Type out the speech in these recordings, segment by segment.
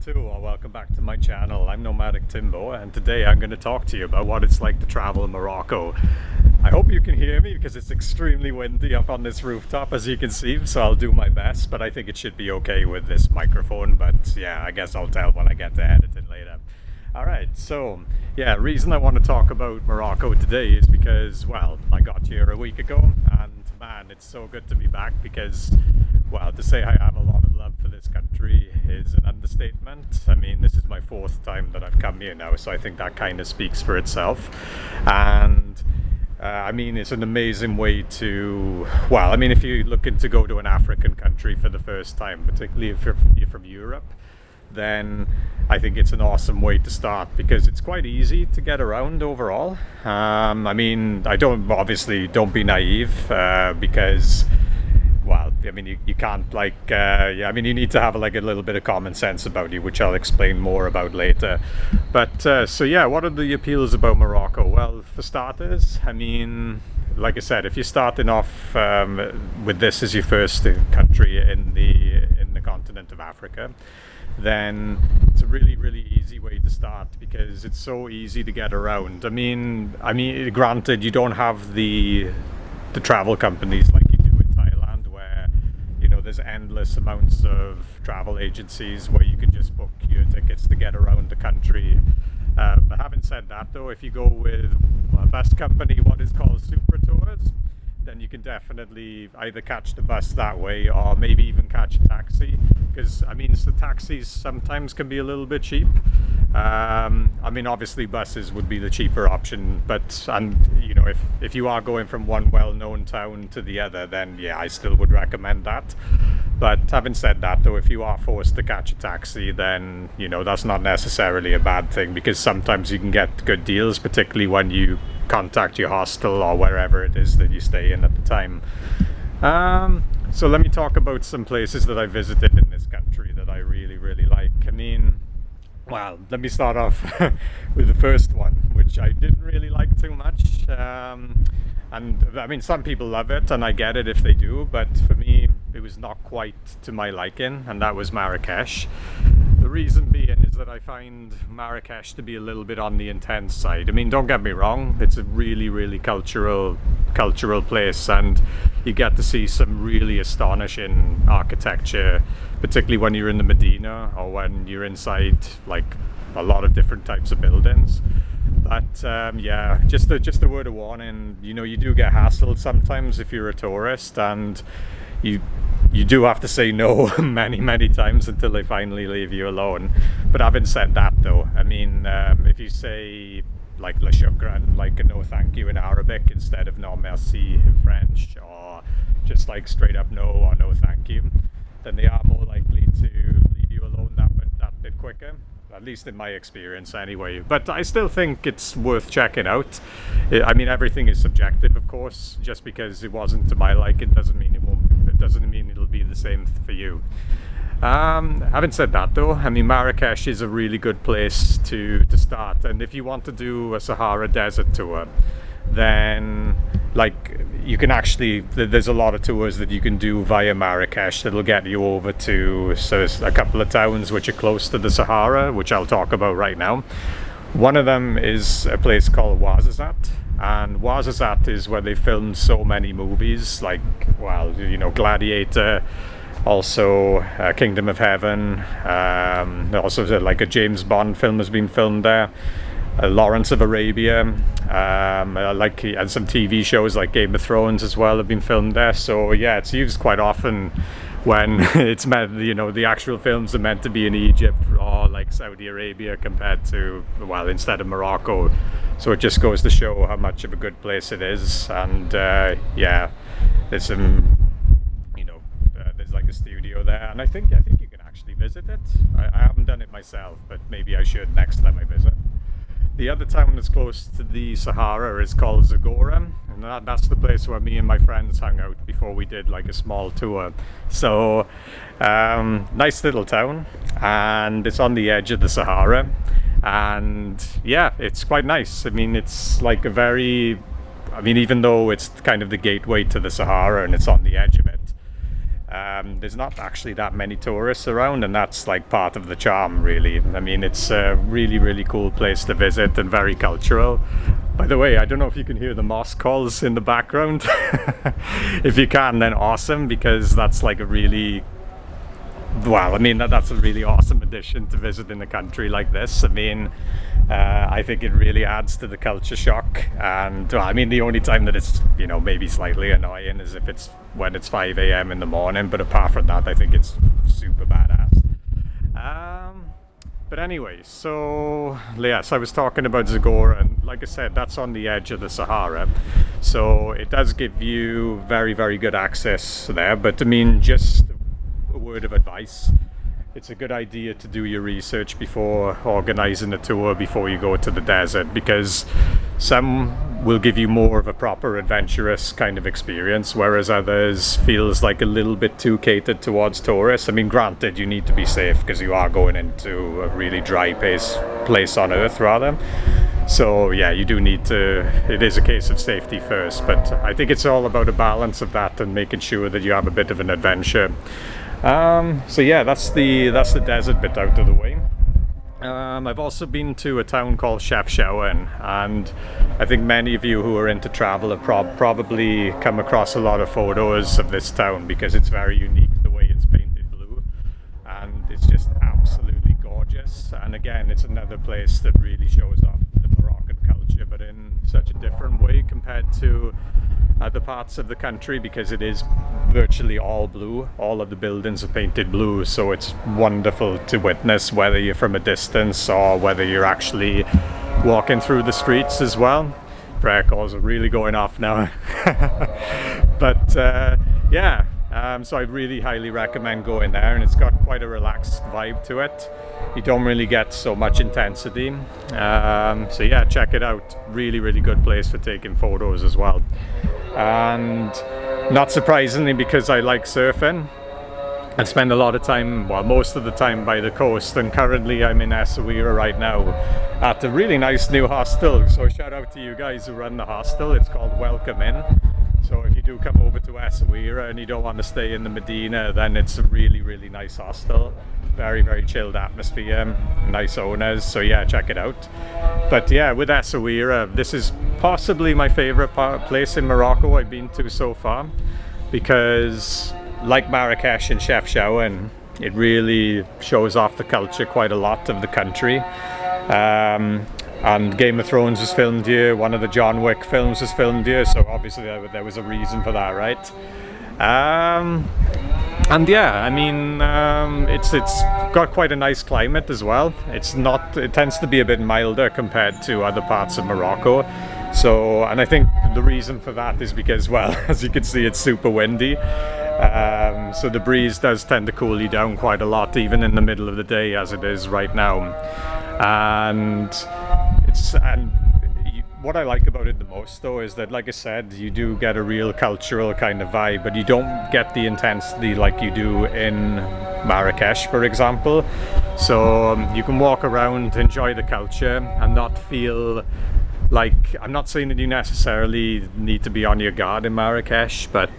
too, or welcome back to my channel. I'm Nomadic Timbo, and today I'm going to talk to you about what it's like to travel in Morocco. I hope you can hear me because it's extremely windy up on this rooftop, as you can see, so I'll do my best, but I think it should be okay with this microphone. But yeah, I guess I'll tell when I get to editing later. Alright, so yeah, reason I want to talk about Morocco today is because, well, I got here a week ago, and man, it's so good to be back because, well, to say I have a lot of love for this country is an understatement. I mean, this is my fourth time that I've come here now, so I think that kind of speaks for itself. And I mean, it's an amazing way to, well, I mean, if you're looking to go to an African country for the first time, particularly if you're from Europe, then I think it's an awesome way to start because it's quite easy to get around overall. I mean, don't be naive because, well, I mean, you can't yeah, I mean, you need to have like a little bit of common sense about you, which I'll explain more about later. But so yeah, what are the appeals about Morocco? Well, for starters, I mean, like I said, if you're starting off with this as your first country in the continent of Africa, then it's a really, really easy way to start because it's so easy to get around. I mean, granted, you don't have the travel companies like you do in Thailand, where, you know, there's endless amounts of travel agencies where you can just book your tickets to get around the country. But having said that, though, if you go with a bus company, what is called super tours, then you can definitely either catch the bus that way or maybe even catch a taxi, because I mean, the taxis sometimes can be a little bit cheap. I mean, obviously buses would be the cheaper option, but, and you know, if you are going from one well-known town to the other, then yeah, I still would recommend that. But having said that, though, if you are forced to catch a taxi, then, you know, that's not necessarily a bad thing, because sometimes you can get good deals, particularly when you contact your hostel or wherever it is that you stay in at the time. So let me talk about some places that I visited in this country that I really, really like. I mean, well, let me start off with the first one, which I didn't really like too much. And I mean, some people love it, and I get it if they do, but for me, it was not quite to my liking, and that was Marrakesh. The reason being is that I find Marrakesh to be a little bit on the intense side. I mean, don't get me wrong, it's a really, really cultural place, and you get to see some really astonishing architecture, particularly when you're in the Medina or when you're inside like a lot of different types of buildings. But yeah, just a word of warning, you know, you do get hassled sometimes if you're a tourist, and you do have to say no many times until they finally leave you alone. But having said that, though, I mean, if you say like la shukran, like a no thank you in Arabic instead of no merci in French, or just like straight up no or no thank you, then they are more likely to leave you alone that bit quicker. At least in my experience anyway. But I still think it's worth checking out. I mean, everything is subjective, of course. Just because it wasn't to my liking doesn't mean it'll be the same for you. Having said that, though, I mean, Marrakesh is a really good place to start. And if you want to do a Sahara desert tour, then like you can actually, there's a lot of tours that you can do via Marrakesh that'll get you over to a couple of towns which are close to the Sahara, which I'll talk about right now. One of them is a place called Wazizat, and Wazizat is where they filmed so many movies, like, well, you know, Gladiator, also Kingdom of Heaven, also like a James Bond film has been filmed there. Lawrence of Arabia, and some TV shows like Game of Thrones as well have been filmed there. So yeah, it's used quite often when it's meant, you know, the actual films are meant to be in Egypt or like Saudi Arabia compared to, well, instead of Morocco. So it just goes to show how much of a good place it is. And yeah, there's some, you know, there's like a studio there, and I think you can actually visit it. I haven't done it myself, but maybe I should next time I visit. The other town that's close to the Sahara is called Zagora, and that's the place where me and my friends hung out before we did like a small tour. So nice little town, and it's on the edge of the Sahara, and yeah, it's quite nice. I mean, it's like even though it's kind of the gateway to the Sahara and it's on the edge of it, There's not actually that many tourists around, and that's like part of the charm, really. I mean, it's a really, really cool place to visit and very cultural. By the way, I don't know if you can hear the mosque calls in the background. If you can, then awesome, because that's like a really, well, I mean, that's a really awesome addition to visiting a country like this. I mean, I think it really adds to the culture shock. And well, I mean, the only time that it's, you know, maybe slightly annoying is if it's when it's 5 a.m. in the morning. But apart from that, I think it's super badass. But anyway, so yes, I was talking about Zagora, and like I said, that's on the edge of the Sahara. So it does give you very, very good access there. But I mean, just a word of advice. It's a good idea to do your research before organizing a tour before you go to the desert, because some will give you more of a proper adventurous kind of experience, whereas others feels like a little bit too catered towards tourists. I mean, granted, you need to be safe because you are going into a really dry place on earth, rather. So yeah, you do need to, it is a case of safety first, but I think it's all about a balance of that and making sure that you have a bit of an adventure. So yeah, that's the desert bit out of the way. I've also been to a town called Chefchaouen, and I think many of you who are into travel have probably come across a lot of photos of this town, because it's very unique the way it's painted blue, and it's just absolutely gorgeous. And again, it's another place that really shows off the Moroccan culture, but in such a different way compared to other parts of the country, because it is virtually all blue. All of the buildings are painted blue, so it's wonderful to witness, whether you're from a distance or whether you're actually walking through the streets as well. Prayer calls are really going off now. But yeah, so I really highly recommend going there, and it's got quite a relaxed vibe to it. You don't really get so much intensity. So yeah, check it out. Really, really good place for taking photos as well. And not surprisingly, because I like surfing, I spend a lot of time, well, most of the time by the coast, and currently I'm in Essaouira right now at a really nice new hostel. So shout out to you guys who run the hostel. It's called Welcome In. So if you do come over to Essaouira and you don't want to stay in the Medina, then it's a really, really nice hostel. Very, very chilled atmosphere, nice owners, so yeah, check it out. But yeah, with Essaouira, this is possibly my favorite place in Morocco I've been to so far, because like Marrakesh and Chefchaouen, it really shows off the culture quite a lot of the country. And Game of Thrones was filmed here, one of the John Wick films was filmed here, so obviously there was a reason for that, right? And yeah, I mean, it's got quite a nice climate as well. It tends to be a bit milder compared to other parts of Morocco. So, and I think the reason for that is because, well, as you can see, it's super windy. So the breeze does tend to cool you down quite a lot, even in the middle of the day, as it is right now. And what I like about it the most, though, is that, like I said, you do get a real cultural kind of vibe, but you don't get the intensity like you do in Marrakesh, for example. So you can walk around, enjoy the culture, and not feel like, I'm not saying that you necessarily need to be on your guard in Marrakesh, but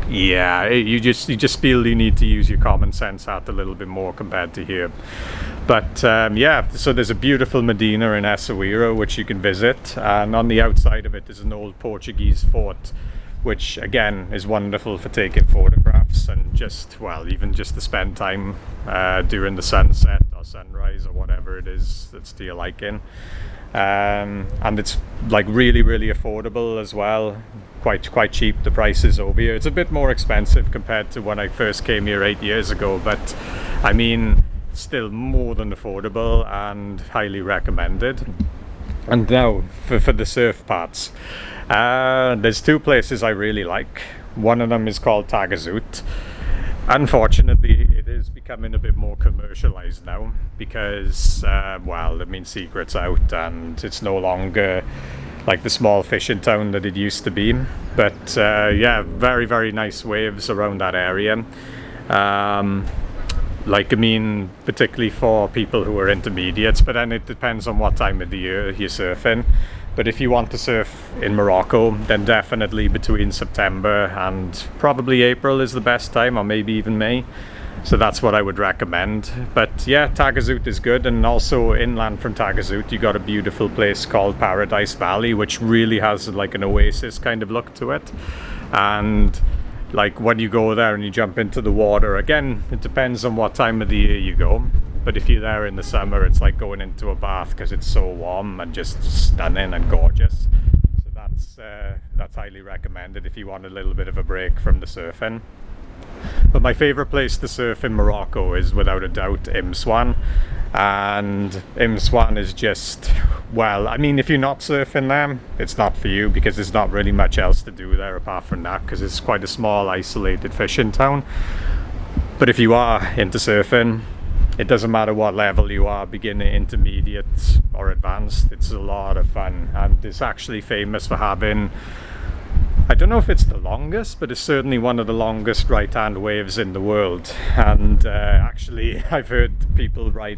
yeah, you just feel you need to use your common sense out a little bit more compared to here. But yeah, so there's a beautiful Medina in Essaouira which you can visit, and on the outside of it is an old Portuguese fort, which again is wonderful for taking photographs and just, well, even just to spend time during the sunset or sunrise or whatever it is that's to your liking. And it's like really, really affordable as well. Quite cheap, the prices over here. It's a bit more expensive compared to when I first came here 8 years ago, but I mean, still more than affordable and highly recommended. And now for the surf parts, there's two places I really like. One of them is called Tagazout. Unfortunately, it is becoming a bit more commercialized now because, well, I mean, secret's out and it's no longer like the small fishing town that it used to be. But yeah, very, very nice waves around that area. Like, I mean, particularly for people who are intermediates, but then it depends on what time of the year you're surfing. But if you want to surf in Morocco, then definitely between September and probably April is the best time, or maybe even May. So that's what I would recommend. But yeah, Tagazout is good, and also inland from Tagazout you got a beautiful place called Paradise Valley, which really has like an oasis kind of look to it. And like when you go there and you jump into the water, again, it depends on what time of the year you go. But if you're there in the summer, it's like going into a bath because it's so warm and just stunning and gorgeous. So that's highly recommended if you want a little bit of a break from the surfing. But my favourite place to surf in Morocco is without a doubt Imswan. And Imswan is just, well, I mean, if you're not surfing there, it's not for you, because there's not really much else to do there apart from that, because it's quite a small isolated fishing town. But if you are into surfing, it doesn't matter what level you are, beginner, intermediate or advanced, it's a lot of fun. And it's actually famous for having, I don't know if it's the longest, but it's certainly one of the longest right-hand waves in the world. And actually, I've heard people ride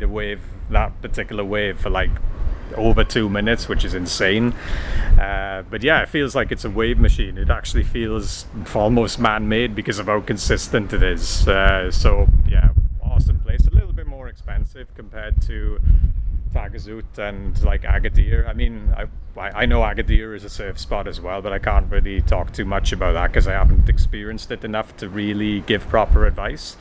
that particular wave for like over 2 minutes, which is insane. But yeah, it feels like it's a wave machine. It actually feels almost man-made because of how consistent it is. So yeah, awesome place. A little bit more expensive compared to Tagazout and like Agadir. I mean, I know Agadir is a surf spot as well, but I can't really talk too much about that because I haven't experienced it enough to really give proper advice.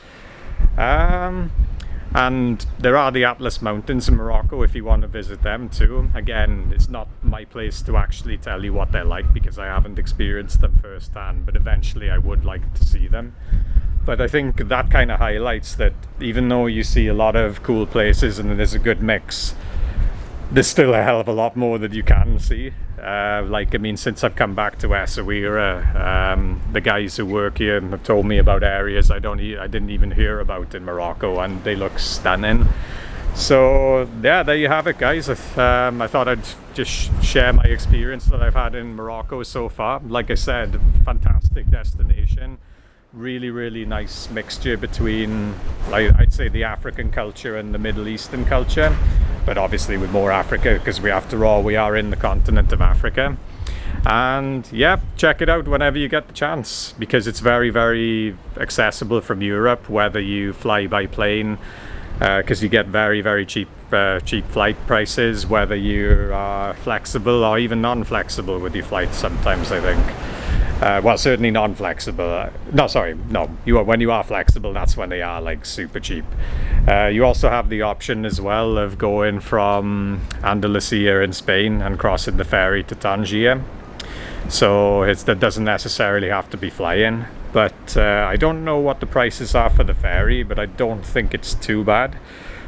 And there are the Atlas Mountains in Morocco if you want to visit them too. Again, it's not my place to actually tell you what they're like because I haven't experienced them firsthand, but eventually I would like to see them. But I think that kind of highlights that even though you see a lot of cool places and there's a good mix, there's still a hell of a lot more that you can see. Like, I mean, since I've come back to Essaouira, the guys who work here have told me about areas I didn't even hear about in Morocco, and they look stunning. So yeah, there you have it, guys. I thought I'd just share my experience that I've had in Morocco so far. Like I said, fantastic destination. Really, really nice mixture between, like, I'd say the African culture and the Middle Eastern culture, but obviously with more Africa, because after all, we are in the continent of Africa. And yeah, check it out whenever you get the chance, because it's very, very accessible from Europe, whether you fly by plane, because you get very, very cheap flight prices, whether you are flexible or even non-flexible with your flights sometimes, I think. Well, certainly non-flexible. When you are flexible, that's when they are like super cheap. You also have the option as well of going from Andalusia in Spain and crossing the ferry to Tangier. So that doesn't necessarily have to be flying. But I don't know what the prices are for the ferry, but I don't think it's too bad.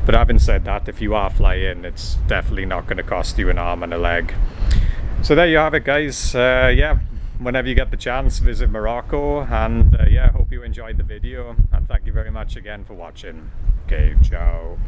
But having said that, if you are flying, it's definitely not going to cost you an arm and a leg. So there you have it, guys. Yeah. Whenever you get the chance, visit Morocco, and yeah, hope you enjoyed the video, and thank you very much again for watching. Okay, ciao.